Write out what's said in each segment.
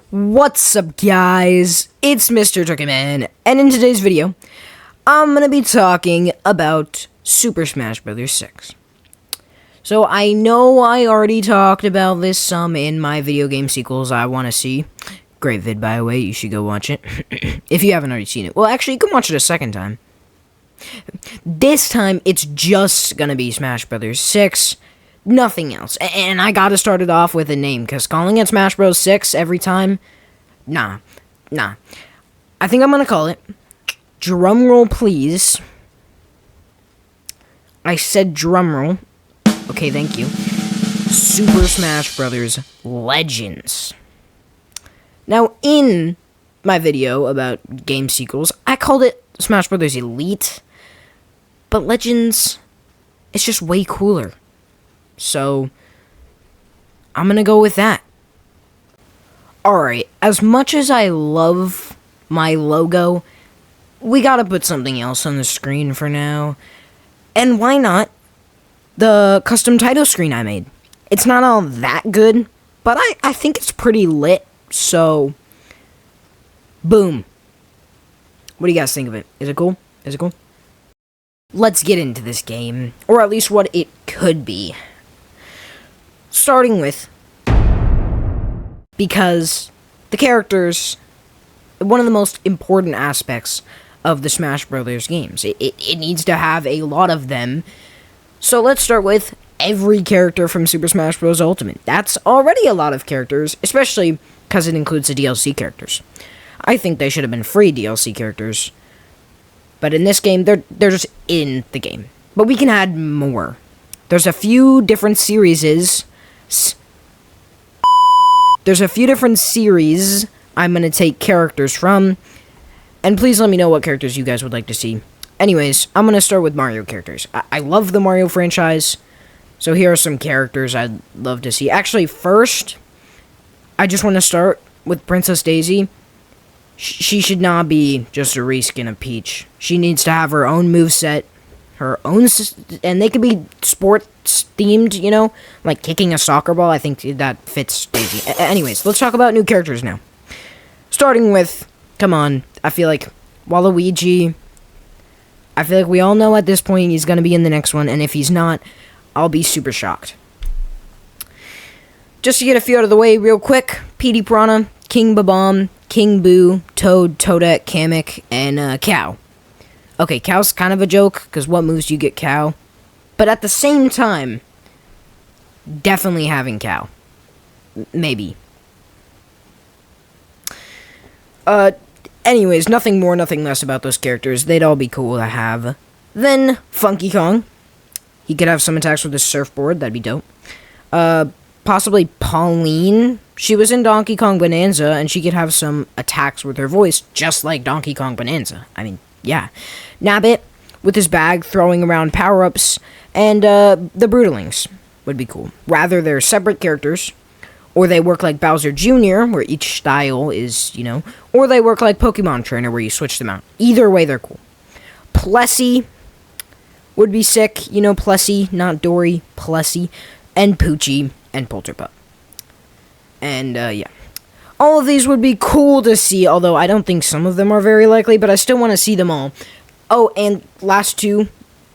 What's up, guys? It's Mr. Turkeyman, and in today's video, I'm gonna be talking about Super Smash Bros. 6. So, I know I already talked about this some in my video game sequels I want to see. Great vid, by the way, you should go watch it. If you haven't already seen it. Well, actually, you can watch it a second time. This time, it's just gonna be Smash Bros. 6. Nothing else. And I gotta start it off with a name, because calling it Smash Bros. 6 every time, nah. I think I'm gonna call it, drumroll please. I said drumroll. Okay, thank you. Super Smash Bros. Legends. Now, in my video about game sequels, I called it Smash Bros. Elite, but Legends, it's just way cooler. So, I'm gonna go with that. Alright, as much as I love my logo, we gotta put something else on the screen for now. And why not the custom title screen I made? It's not all that good, but I think it's pretty lit, so, boom. What do you guys think of it? Is it cool? Is it cool? Let's get into this game, or at least what it could be. Starting with, because the characters, one of the most important aspects of the Smash Bros. Games. It needs to have a lot of them. So let's start with every character from Super Smash Bros. Ultimate. That's already a lot of characters, especially because it includes the DLC characters. I think they should have been free DLC characters, but in this game, they're just in the game. But we can add more. There's a few different series I'm going to take characters from, and please let me know what characters you guys would like to see. Anyways, I'm going to start with Mario characters. I love the Mario franchise, so here are some characters I'd love to see. Actually, first, I just want to start with Princess Daisy. She should not be just a reskin of Peach. She needs to have her own moveset, her own, and they could be sports themed, you know, like kicking a soccer ball. I think that fits Daisy. Anyways, let's talk about new characters now. Starting with, come on, I feel like Waluigi. I feel like we all know at this point he's going to be in the next one, and if he's not, I'll be super shocked. Just to get a few out of the way real quick, Petey Piranha, King Babam, King Boo, Toad, Toadette, Kamek, and Cow. Okay, Cow's kind of a joke, because what moves do you get Cow? But at the same time, definitely having Cow. Maybe. Anyways, nothing more, nothing less about those characters. They'd all be cool to have. Then, Funky Kong. He could have some attacks with his surfboard, that'd be dope. Possibly Pauline. She was in Donkey Kong Bonanza, and she could have some attacks with her voice, just like Donkey Kong Bonanza. I mean, yeah. Nabbit, with his bag, throwing around power-ups, and the Brutalings would be cool. Rather, they're separate characters, or they work like Bowser Jr., where each style is, you know, or they work like Pokemon Trainer, where you switch them out. Either way, they're cool. Plessy would be sick, you know, Plessy, not Dory, Plessy, and Poochie, and Polterpup. And, yeah. All of these would be cool to see, although I don't think some of them are very likely, but I still want to see them all. Oh, and last two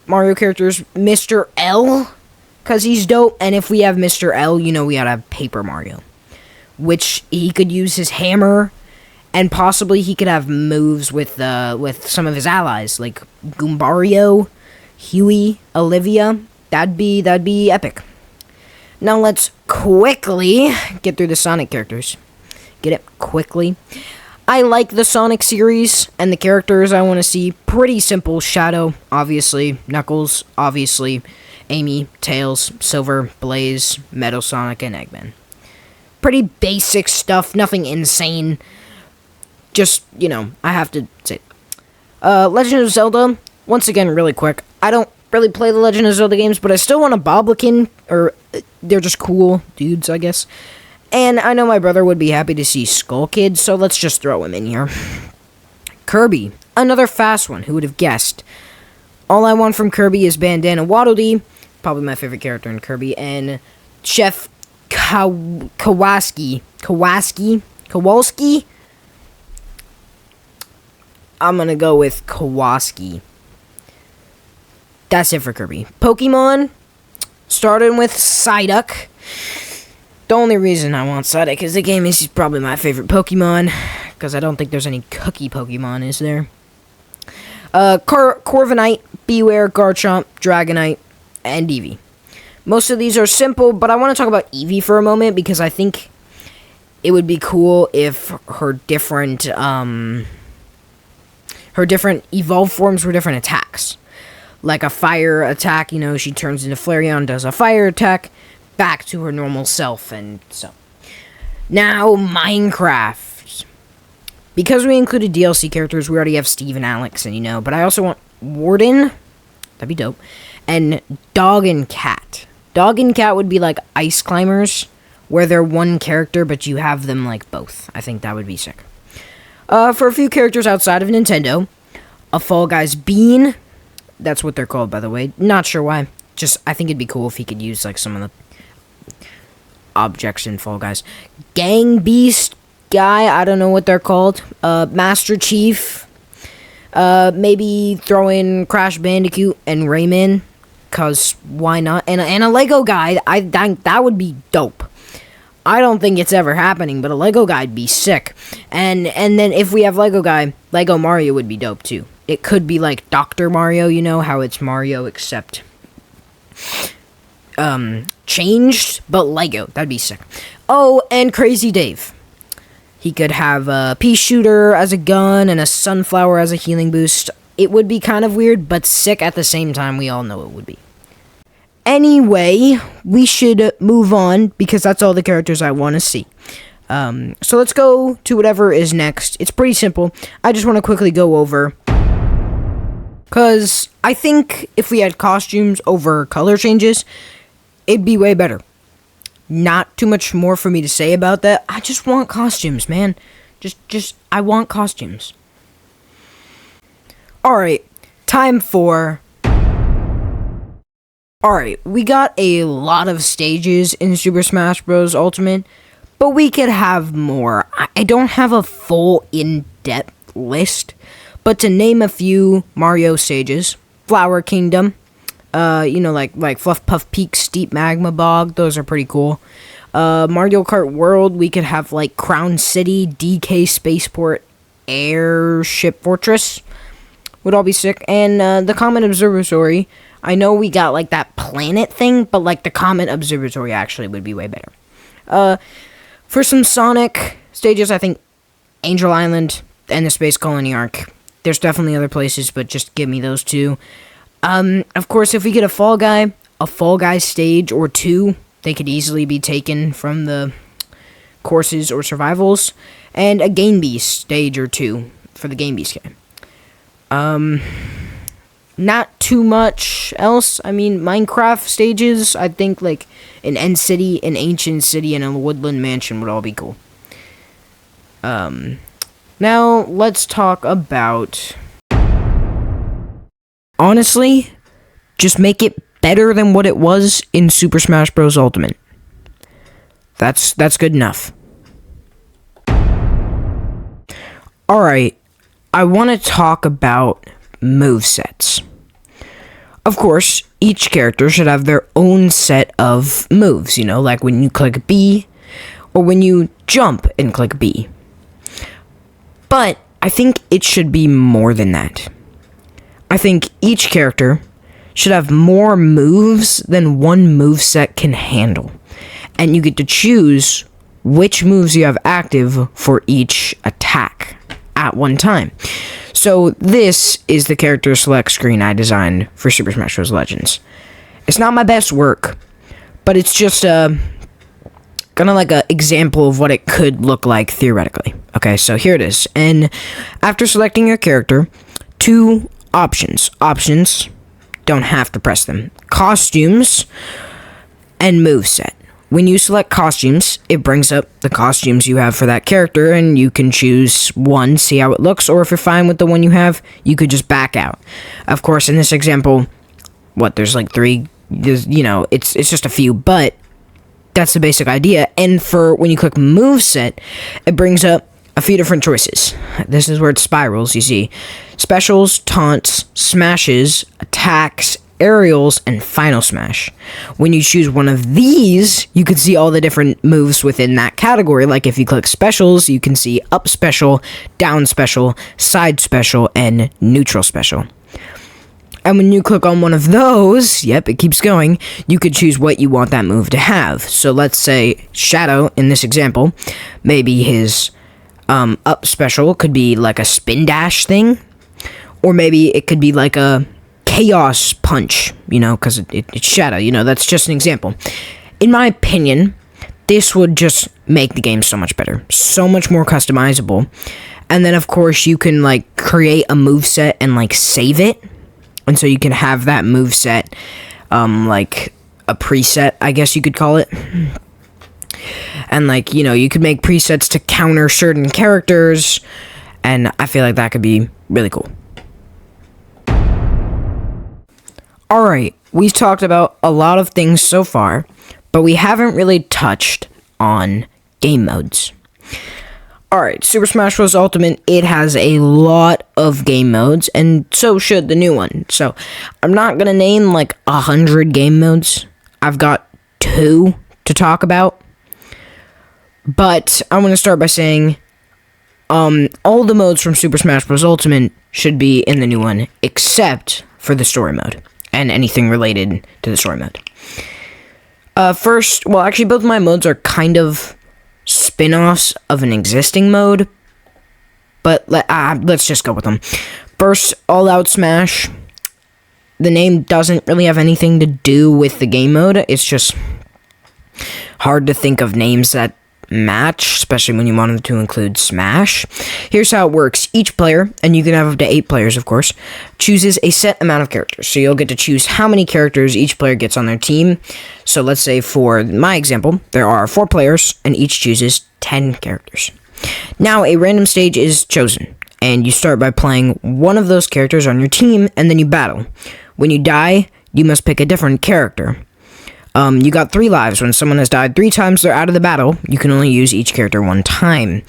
Mario characters, Mr. L, because he's dope, and if we have Mr. L, you know we gotta have Paper Mario, which he could use his hammer, and possibly he could have moves with some of his allies, like Goombario, Huey, Olivia. That'd be epic. Now let's quickly get through the Sonic characters. Get it? Quickly. I like the Sonic series, and the characters I want to see, pretty simple. Shadow, obviously. Knuckles, obviously. Amy, Tails, Silver, Blaze, Metal Sonic, and Eggman. Pretty basic stuff, nothing insane. Just, you know, I have to say it. Legend of Zelda, once again, really quick. I don't really play the Legend of Zelda games, but I still want a Boblikin, or they're just cool dudes, I guess. And I know my brother would be happy to see Skull Kid, so let's just throw him in here. Kirby, another fast one, who would have guessed? All I want from Kirby is Bandana Waddle Dee, probably my favorite character in Kirby, and Chef Kowalski, Kowalski? I'm gonna go with Kowalski. That's it for Kirby. Pokemon, starting with Psyduck. The only reason I want Psyduck is the game is probably my favorite Pokemon, because I don't think there's any cookie Pokemon, is there? Corviknight, Beware, Garchomp, Dragonite, and Eevee. Most of these are simple, but I want to talk about Eevee for a moment, because I think it would be cool if her different evolved forms were different attacks. Like a fire attack, you know, she turns into Flareon, does a fire attack, back to her normal self, and so. Now, Minecraft. Because we included DLC characters, we already have Steve and Alex, and you know, but I also want Warden, that'd be dope, and Dog and Cat. Dog and Cat would be like ice climbers, where they're one character, but you have them like both. I think that would be sick. For a few characters outside of Nintendo, a Fall Guys Bean. That's what they're called, by the way. Not sure why. Just, I think it'd be cool if he could use, like, some of the objects in Fall Guys. Gang Beast guy, I don't know what they're called. Master Chief. Maybe throw in Crash Bandicoot and Rayman, because why not? And a Lego guy, I think that would be dope. I don't think it's ever happening, but a Lego guy'd be sick. And then if we have Lego guy, Lego Mario would be dope too. It could be like Dr. Mario, you know, how it's Mario except changed, but Lego. That'd be sick. Oh, and Crazy Dave. He could have a pea shooter as a gun and a sunflower as a healing boost. It would be kind of weird, but sick at the same time. We all know it would be. Anyway, we should move on, because that's all the characters I want to see. So let's go to whatever is next. It's pretty simple. I just want to quickly go over, because I think if we had costumes over color changes, it'd be way better. Not too much more for me to say about that. I just want costumes, man. I want costumes. Alright, time for... Alright, we got a lot of stages in Super Smash Bros. Ultimate, but we could have more. I don't have a full in-depth list, but to name a few Mario stages: Flower Kingdom, you know, like Fluff Puff Peak, Steep Magma Bog, those are pretty cool. Mario Kart World, we could have like Crown City, DK Spaceport, Airship Fortress, would all be sick. And the Comet Observatory, I know we got like that planet thing, but like the Comet Observatory actually would be way better. For some Sonic stages, I think Angel Island and the Space Colony Arc. There's definitely other places, but just give me those two. Of course, if we get a Fall Guy stage or two, they could easily be taken from the courses or survivals. And a Game Beast stage or two for the Game Beast game. Not too much else. I mean, Minecraft stages, I think like an End City, an Ancient City, and a Woodland Mansion would all be cool. Now, let's talk about... Honestly, just make it better than what it was in Super Smash Bros. Ultimate. That's good enough. Alright, I want to talk about movesets. Of course, each character should have their own set of moves, you know, like when you click B, or when you jump and click B. But I think it should be more than that. I think each character should have more moves than one moveset can handle. And you get to choose which moves you have active for each attack at one time. So this is the character select screen I designed for Super Smash Bros. Legends. It's not my best work, but it's just kind of like an example of what it could look like theoretically. Okay, so here it is. And after selecting your character, two options. Options, don't have to press them. Costumes and moveset. When you select costumes, it brings up the costumes you have for that character, and you can choose one, see how it looks, or if you're fine with the one you have, you could just back out. Of course, in this example, there's like three, you know, it's just a few, but that's the basic idea. And for when you click moveset, it brings up a few different choices. This is where it spirals. You see specials, taunts, smashes, attacks, aerials, and final smash. When you choose one of these, you can see all the different moves within that category. Like if you click specials, you can see up special, down special, side special, and neutral special. And when you click on one of those, yep, it keeps going, you could choose what you want that move to have. So let's say Shadow, in this example, maybe his up special could be like a spin dash thing, or maybe it could be like a chaos punch, because it's Shadow, that's just an example. In my opinion, this would just make the game so much better, so much more customizable. And then, of course, you can, create a moveset and, save it. And so you can have that moveset, like a preset, I guess you could call it. And, you could make presets to counter certain characters. And I feel like that could be really cool. Alright, we've talked about a lot of things so far, but we haven't really touched on game modes. Alright, Super Smash Bros. Ultimate, it has a lot of game modes, and so should the new one. So, I'm not gonna name 100 game modes. I've got 2 to talk about. But I'm gonna start by saying, all the modes from Super Smash Bros. Ultimate should be in the new one, except for the story mode, and anything related to the story mode. First, well, actually, both my modes are kind of spin-offs of an existing mode, but let's just go with them. First, All Out Smash. The name doesn't really have anything to do with the game mode. It's just hard to think of names that match, especially when you wanted to include Smash. Here's how it works. Each player, and you can have up to 8 players, of course, chooses a set amount of characters. So you'll get to choose how many characters each player gets on their team. So let's say for my example, there are 4 players, and each chooses 10 characters. Now, a random stage is chosen, and you start by playing one of those characters on your team, and then you battle. When you die, you must pick a different character. You got 3 lives. When someone has died 3 times, they're out of the battle. You can only use each character 1 time.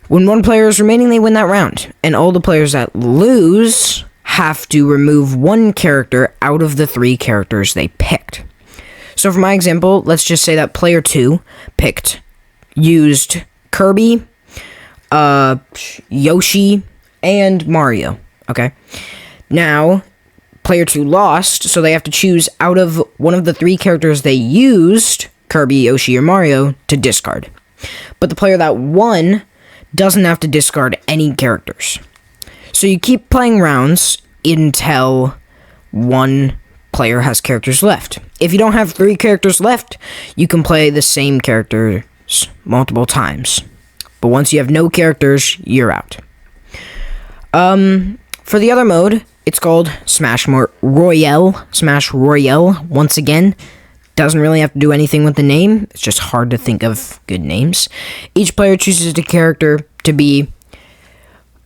When 1 player is remaining, they win that round. And all the players that lose have to remove 1 character out of the 3 characters they picked. So for my example, let's just say that player 2 used Kirby, Yoshi, and Mario. Okay? Now, player 2 lost, so they have to choose out of one of the 3 characters they used, Kirby, Yoshi, or Mario, to discard. But the player that won doesn't have to discard any characters. So you keep playing rounds until 1 player has characters left. If you don't have 3 characters left, you can play the same characters multiple times. But once you have no characters, you're out. For the other mode, it's called Smash Royale. Smash Royale, once again, doesn't really have to do anything with the name. It's just hard to think of good names. Each player chooses a character to be,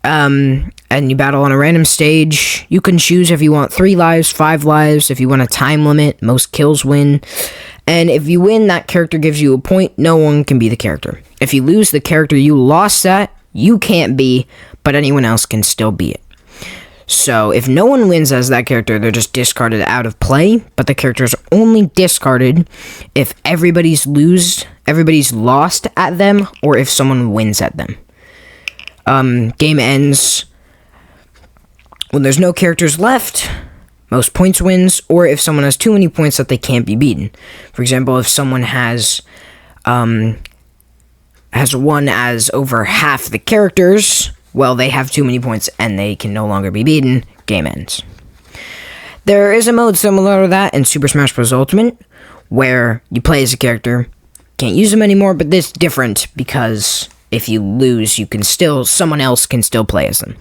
and you battle on a random stage. You can choose if you want 3 lives, 5 lives, if you want a time limit, most kills win. And if you win, that character gives you a point. No one can be the character. If you lose, the character you lost at, you can't be, but anyone else can still be it. So, if no one wins as that character, they're just discarded out of play, but the character is only discarded if everybody's lost at them, or if someone wins at them. Game ends when there's no characters left, most points wins, or if someone has too many points that they can't be beaten. For example, if someone has won as over half the characters, well, they have too many points and they can no longer be beaten. Game ends. There is a mode similar to that in Super Smash Bros. Ultimate, where you play as a character, can't use them anymore, but this is different because if you lose, someone else can still play as them.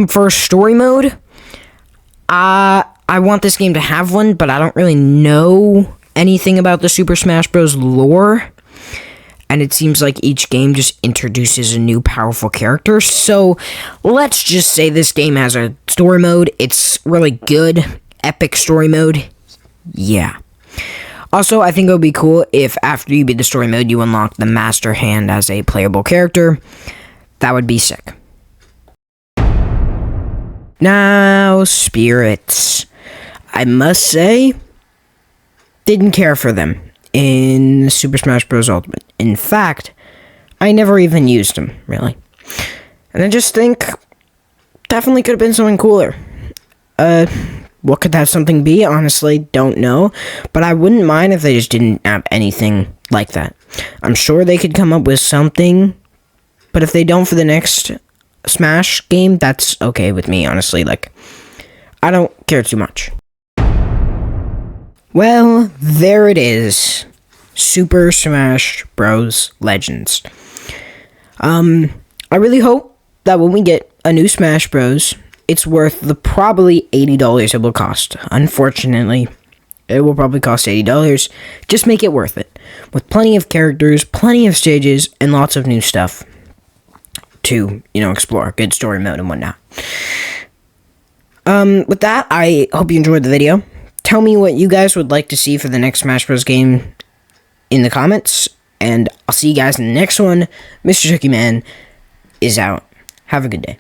For story mode, I want this game to have one, but I don't really know anything about the Super Smash Bros. Lore. And it seems like each game just introduces a new powerful character. So, let's just say this game has a story mode. It's really good. Epic story mode. Yeah. Also, I think it would be cool if after you beat the story mode, you unlock the Master Hand as a playable character. That would be sick. Now, spirits. I must say, didn't care for them in Super Smash Bros. Ultimate. In fact, I never even used them, really. And I just think, definitely could have been something cooler. What could that something be? Honestly, don't know. But I wouldn't mind if they just didn't have anything like that. I'm sure they could come up with something. But if they don't for the next Smash game, that's okay with me, honestly. Like, I don't care too much. Well, there it is. Super Smash Bros. Legends. I really hope that when we get a new Smash Bros., it's worth the probably $80 it will cost. Unfortunately, it will probably cost $80. Just make it worth it. With plenty of characters, plenty of stages, and lots of new stuff to, explore. Good story mode and whatnot. With that, I hope you enjoyed the video. Tell me what you guys would like to see for the next Smash Bros. Game in the comments. And I'll see you guys in the next one. Mr. Chucky Man is out. Have a good day.